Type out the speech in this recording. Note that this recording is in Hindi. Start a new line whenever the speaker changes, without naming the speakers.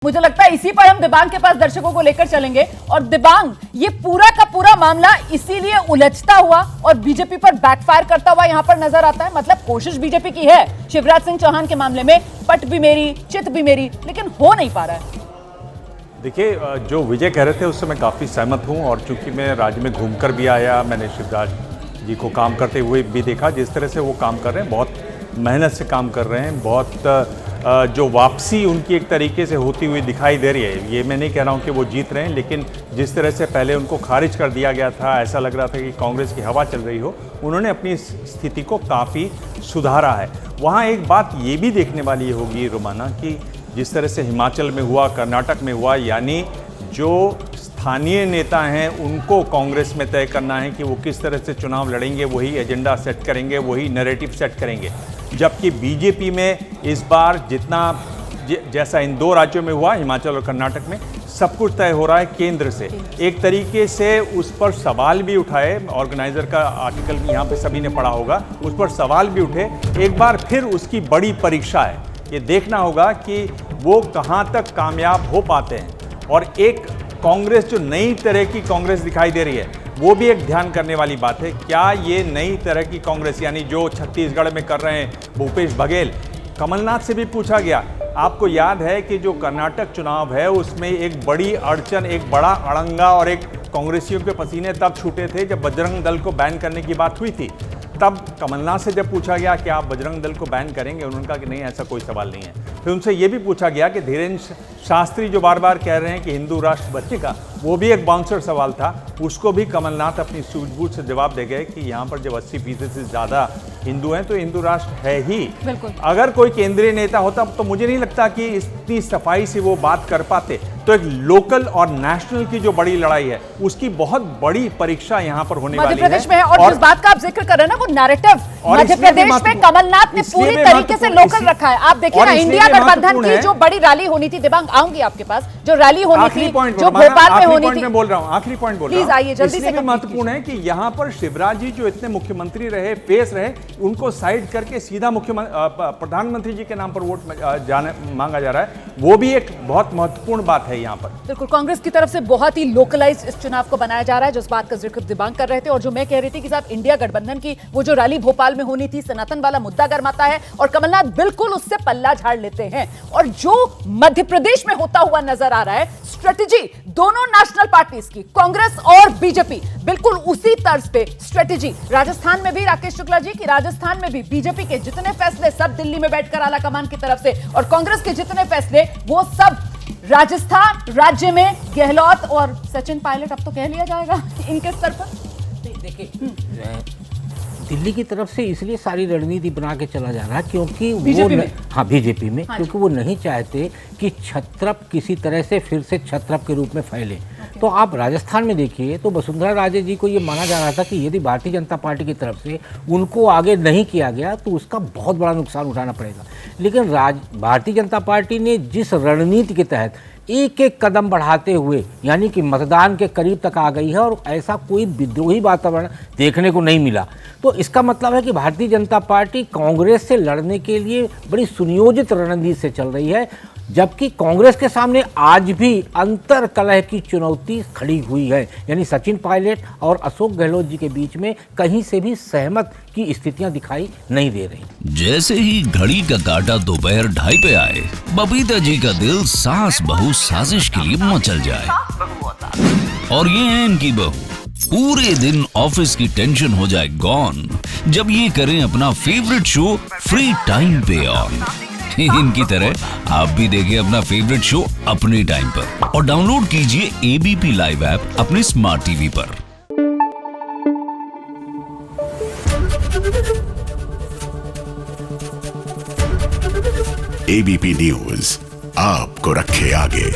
मुझे लगता है इसी पर हम दिबांग के पास दर्शकों को लेकर चलेंगे। और दिबांग, ये पूरा का पूरा मामला इसीलिए उलझता हुआ और बीजेपी पर बैकफायर करता हुआ यहां पर नजर आता है। मतलब कोशिश बीजेपी की है शिवराज सिंह चौहान के मामले में, पट भी मेरी चित भी मेरी, लेकिन हो नहीं पा रहा है।
देखिए, जो विजय कह रहे थे उससे मैं काफ़ी सहमत हूं। और चूंकि मैं राज्य में घूमकर भी आया, मैंने शिवराज जी को काम करते हुए भी देखा। जिस तरह से वो काम कर रहे हैं, बहुत मेहनत से काम कर रहे हैं, बहुत जो वापसी उनकी एक तरीके से होती हुई दिखाई दे रही है। ये मैं नहीं कह रहा हूँ कि वो जीत रहे हैं, लेकिन जिस तरह से पहले उनको खारिज कर दिया गया था, ऐसा लग रहा था कि कांग्रेस की हवा चल रही हो, उन्होंने अपनी स्थिति को काफ़ी सुधारा है। वहाँ एक बात ये भी देखने वाली होगी रोमाना, कि जिस तरह से हिमाचल में हुआ, कर्नाटक में हुआ, यानी जो स्थानीय नेता हैं उनको कांग्रेस में तय करना है कि वो किस तरह से चुनाव लड़ेंगे, वही एजेंडा सेट करेंगे, वही नैरेटिव सेट करेंगे। जबकि बीजेपी में इस बार जितना जैसा इन दो राज्यों में हुआ, हिमाचल और कर्नाटक में, सब कुछ तय हो रहा है केंद्र से। एक तरीके से उस पर सवाल भी उठाए, ऑर्गेनाइजर का आर्टिकल यहाँ पे सभी ने पढ़ा होगा, उस पर सवाल भी उठे। एक बार फिर उसकी बड़ी परीक्षा है, ये देखना होगा कि वो कहाँ तक कामयाब हो पाते हैं। और एक कांग्रेस जो नई तरह की कांग्रेस दिखाई दे रही है, वो भी एक ध्यान करने वाली बात है। क्या ये नई तरह की कांग्रेस, यानी जो छत्तीसगढ़ में कर रहे हैं भूपेश बघेल, कमलनाथ से भी पूछा गया। आपको याद है कि जो कर्नाटक चुनाव है उसमें एक बड़ी अड़चन, एक बड़ा अड़ंगा और एक कांग्रेसियों के पसीने तब छूटे थे जब बजरंग दल को बैन करने की बात हुई थी। तब कमलनाथ से जब पूछा गया कि आप बजरंग दल को बैन करेंगे, उन्होंने कहा कि नहीं, ऐसा कोई सवाल नहीं है। फिर उनसे ये भी पूछा गया कि धीरेन्द्र शास्त्री जो बार बार कह रहे हैं कि हिंदू राष्ट्र बचेगा, वो भी एक बाउंसर सवाल था। उसको भी कमलनाथ अपनी सूझबूझ से जवाब दे गए कि यहाँ पर जब 80% से ज़्यादा हिंदू हैं तो हिंदू राष्ट्र है ही। अगर कोई केंद्रीय नेता होता तो मुझे नहीं लगता कि इतनी सफाई से वो बात कर पाते। तो एक लोकल और नेशनल की जो बड़ी लड़ाई है, उसकी बहुत बड़ी परीक्षा यहाँ पर होने वाली है।
मध्य प्रदेश में है। और जिस बात का आप जिक्र कर रहे हैं ना, वो नैरेटिव मध्य प्रदेश में कमलनाथ ने पूरी तरीके से लोकल रखा है। आप देखिए ना, इंडिया गठबंधन की जो बड़ी रैली होनी थी, दिबांग आऊंगी आपके पास, जो रैली होनी थी, जो भोपाल में होनी थी,
बोल रहा हूँ, आखिरी पॉइंट बोल रहा हूँ,
प्लीज आइए जल्दी से।
महत्वपूर्ण है कि यहाँ पर शिवराज जी जो इतने मुख्यमंत्री रहे, फेस रहे, उनको साइड करके सीधा प्रधानमंत्री जी के नाम पर वोट मांगा जा रहा है, वो भी एक बहुत महत्वपूर्ण बात है यहाँ पर।
बिल्कुल, कांग्रेस की तरफ से बहुत ही लोकलाइज इस चुनाव को बनाया जा रहा है, जिस बात का जिक्र दिबांग कर रहे थे। और जो मैं कह रही थी कि साहब, इंडिया गठबंधन की वो जो रैली भोपाल में होनी थी, सनातन वाला मुद्दा गर्माता है और कमलनाथ बिल्कुल उससे पल्ला झाड़ लेते हैं। और जो मध्य प्रदेश में होता हुआ नजर आ रहा है, स्ट्रेटेजी दोनों नेशनल पार्टीज की, कांग्रेस और बीजेपी, बिल्कुल उसी तर्ज पे स्ट्रेटेजी। राजस्थान में भी राकेश शुक्ला जी की, राजस्थान में भी बीजेपी के जितने फैसले सब दिल्ली में बैठकर आला कमान की तरफ से, और कांग्रेस के जितने फैसले वो सब राजस्थान राज्य में गहलोत और सचिन पायलट, अब तो कह लिया जाएगा, इनके स्तर पर।
देखिए, दिल्ली की तरफ से इसलिए सारी रणनीति बना के चला जा रहा है क्योंकि वो बीजेपी में क्योंकि वो नहीं चाहते कि छत्रप किसी तरह से फिर से छत्रप के रूप में फैले। तो आप राजस्थान में देखिए, तो वसुंधरा राजे जी को ये माना जा रहा था कि यदि भारतीय जनता पार्टी की तरफ से उनको आगे नहीं किया गया तो उसका बहुत बड़ा नुकसान उठाना पड़ेगा। लेकिन भारतीय जनता पार्टी ने जिस रणनीति के तहत एक एक कदम बढ़ाते हुए, यानी कि मतदान के करीब तक आ गई है और ऐसा कोई विद्रोही वातावरण देखने को नहीं मिला, तो इसका मतलब है कि भारतीय जनता पार्टी कांग्रेस से लड़ने के लिए बड़ी सुनियोजित रणनीति से चल रही है। जबकि कांग्रेस के सामने आज भी अंतर कलह की चुनौती खड़ी हुई है, यानी सचिन पायलट और अशोक गहलोत जी के बीच में कहीं से भी सहमत की स्थितियां दिखाई नहीं दे रही।
जैसे ही घड़ी का काटा दोपहर 2:30 पे आए, बबीता जी का दिल सास बहू साजिश के लिए मचल जाए। और ये है इनकी बहू, पूरे दिन ऑफिस की टेंशन हो जाए गॉन जब ये करें अपना फेवरेट शो फ्री टाइम पे ऑन। इनकी तरह आप भी देखिए अपना फेवरेट शो अपने टाइम पर और डाउनलोड कीजिए एबीपी लाइव ऐप अपने स्मार्ट टीवी पर।
एबीपी न्यूज आपको रखे आगे।